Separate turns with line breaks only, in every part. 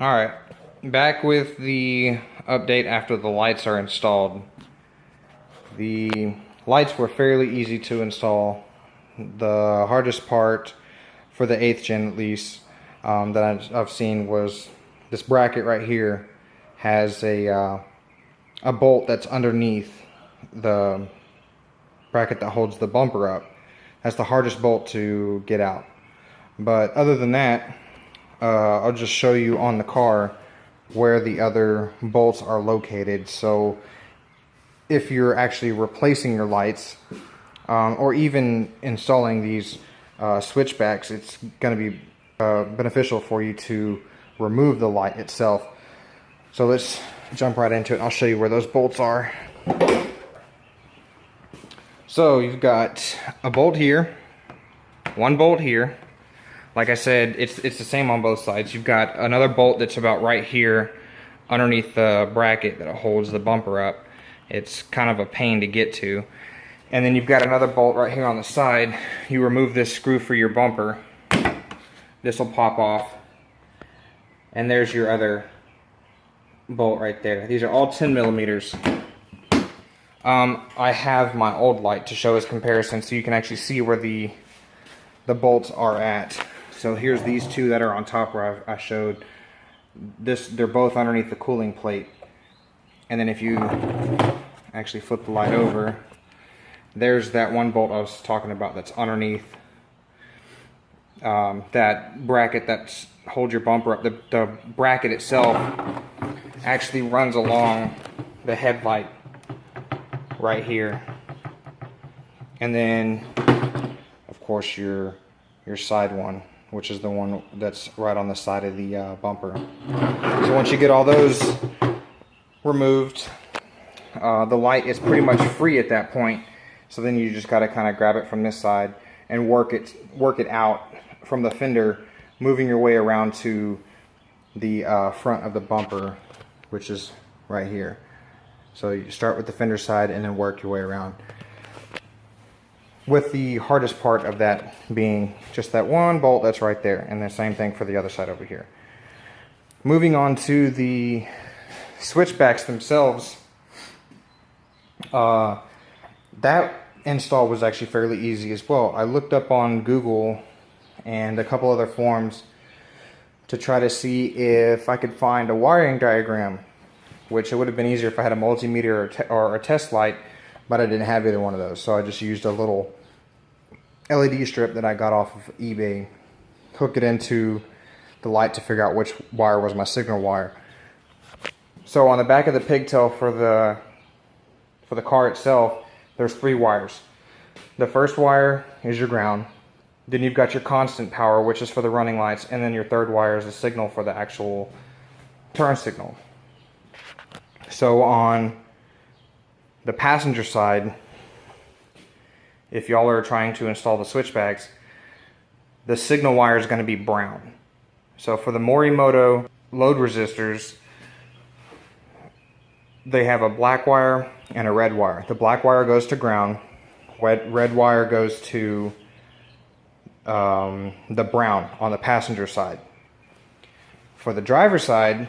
Alright, back with the update after the lights are installed. The lights were fairly easy to install. The hardest part, for the 8th gen at least, that I've seen was this bracket right here has a bolt that's underneath the bracket that holds the bumper up. That's the hardest bolt to get out. But other than that, I'll just show you on the car where the other bolts are located. So if you're actually replacing your lights, or even installing these switchbacks, it's going to be beneficial for you to remove the light itself. So let's jump right into it. I'll show you where those bolts are. So you've got a bolt here, one bolt here. Like I said, it's the same on both sides. You've got another bolt that's about right here underneath the bracket that holds the bumper up. It's kind of a pain to get to. And then you've got another bolt right here on the side. You remove this screw for your bumper. This will pop off. And there's your other bolt right there. These are all 10 millimeters. I have my old light to show as comparison so you can actually see where the bolts are at. So here's these two that are on top where I showed this. They're both underneath the cooling plate. And then if you actually flip the light over, there's that one bolt I was talking about that's underneath that bracket that holds your bumper up. The bracket itself actually runs along the headlight right here. And then, of course, your side one, which is the one that's right on the side of the bumper. So once you get all those removed, the light is pretty much free at that point. So then you just got to kind of grab it from this side and work it out from the fender, moving your way around to the front of the bumper, which is right here. So you start with the fender side and then work your way around, with the hardest part of that being just that one bolt that's right there, and the same thing for the other side over here. Moving on to the switchbacks themselves, that install was actually fairly easy as well. I looked up on Google and a couple other forums to try to see if I could find a wiring diagram, which it would have been easier if I had a multimeter or a test light, but I didn't have either one of those. So I just used a little LED strip that I got off of eBay, hook it into the light to figure out which wire was my signal wire. So on the back of the pigtail for the car itself, there's 3 wires. The first wire is your ground. Then you've got your constant power, which is for the running lights, and then your third wire is the signal for the actual turn signal. So on the passenger side, if y'all are trying to install the switchbacks, the signal wire is going to be brown. So for the Morimoto load resistors, they have a black wire and a red wire. The black wire goes to ground, red wire goes to the brown on the passenger side. For the driver's side,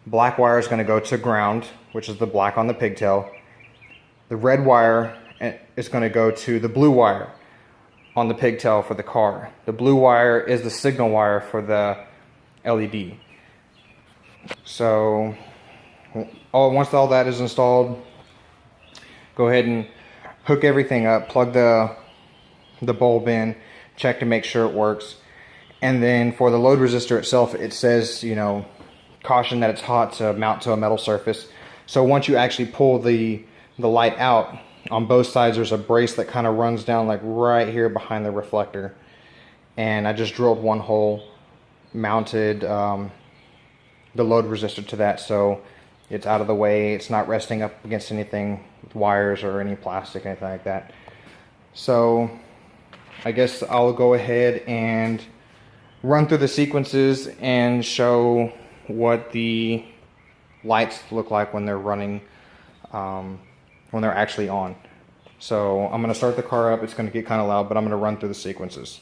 black wire is going to go to ground, which is the black on the pigtail. The red wire is going to go to the blue wire on the pigtail for the car. The blue wire is the signal wire for the LED. So once all that is installed, go ahead and hook everything up, plug the bulb in, check to make sure it works. And then for the load resistor itself, it says, you know, caution that it's hot to mount to a metal surface. So once you actually pull the light out, on both sides there's a brace that kind of runs down like right here behind the reflector. And I just drilled one hole, mounted the load resistor to that, so it's out of the way. It's not resting up against anything with wires or any plastic, anything like that. So I guess I'll go ahead and run through the sequences and show what the lights look like when they're running, when they're actually on. So I'm going to start the car up. It's going to get kind of loud, but I'm going to run through the sequences.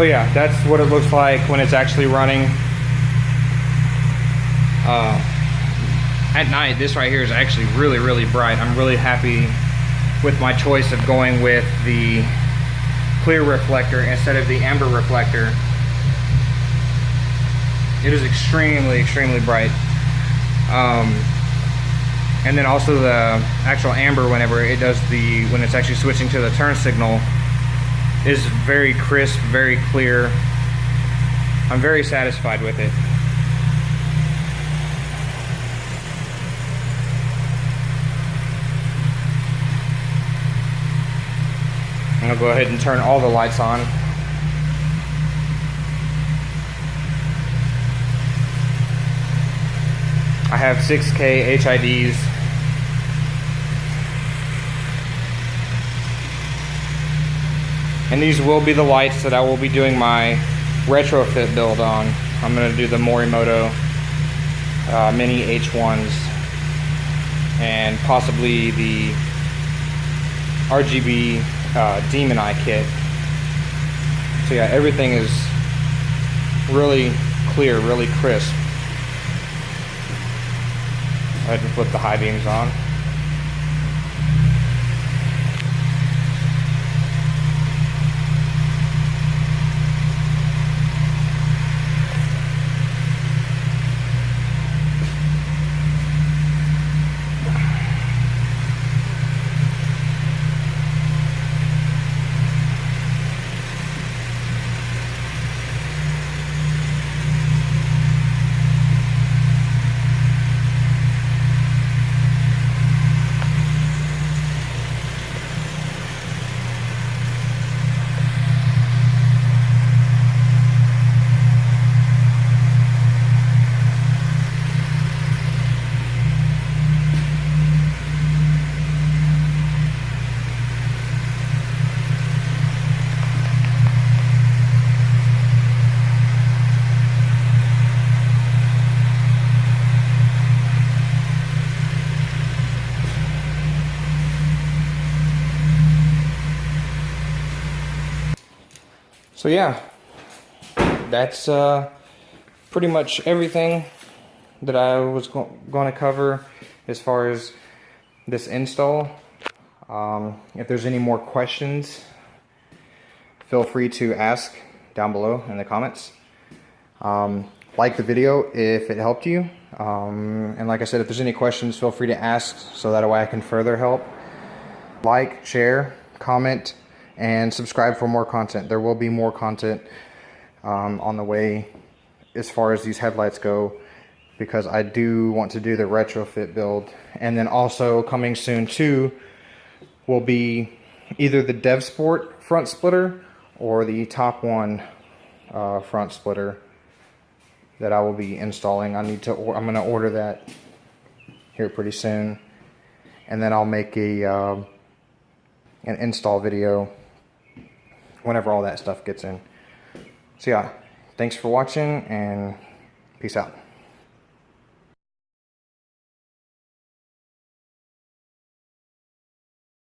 So yeah, that's what it looks like when it's actually running. At night, this right here is actually really, really bright. I'm really happy with my choice of going with the clear reflector instead of the amber reflector. It is extremely, extremely bright. And then also the actual amber, when it's actually switching to the turn signal, is very crisp, very clear. I'm very satisfied with it. I'm gonna go ahead and turn all the lights on. I have 6K HIDs. And these will be the lights that I will be doing my retrofit build on. I'm gonna do the Morimoto mini H1s and possibly the RGB Demon Eye kit. So yeah, everything is really clear, really crisp. Go ahead and flip the high beams on. So yeah, that's pretty much everything that I was going to cover as far as this install. If there's any more questions, feel free to ask down below in the comments. Like the video if it helped you. And like I said, if there's any questions, feel free to ask so that way I can further help. Like, share, comment, and subscribe for more content. There will be more content on the way as far as these headlights go, because I do want to do the retrofit build. And then also coming soon too will be either the Dev Sport front splitter or the Top One front splitter that I will be installing. I'm going to order that here pretty soon, and then I'll make an install video whenever all that stuff gets in. So yeah, thanks for watching and peace out.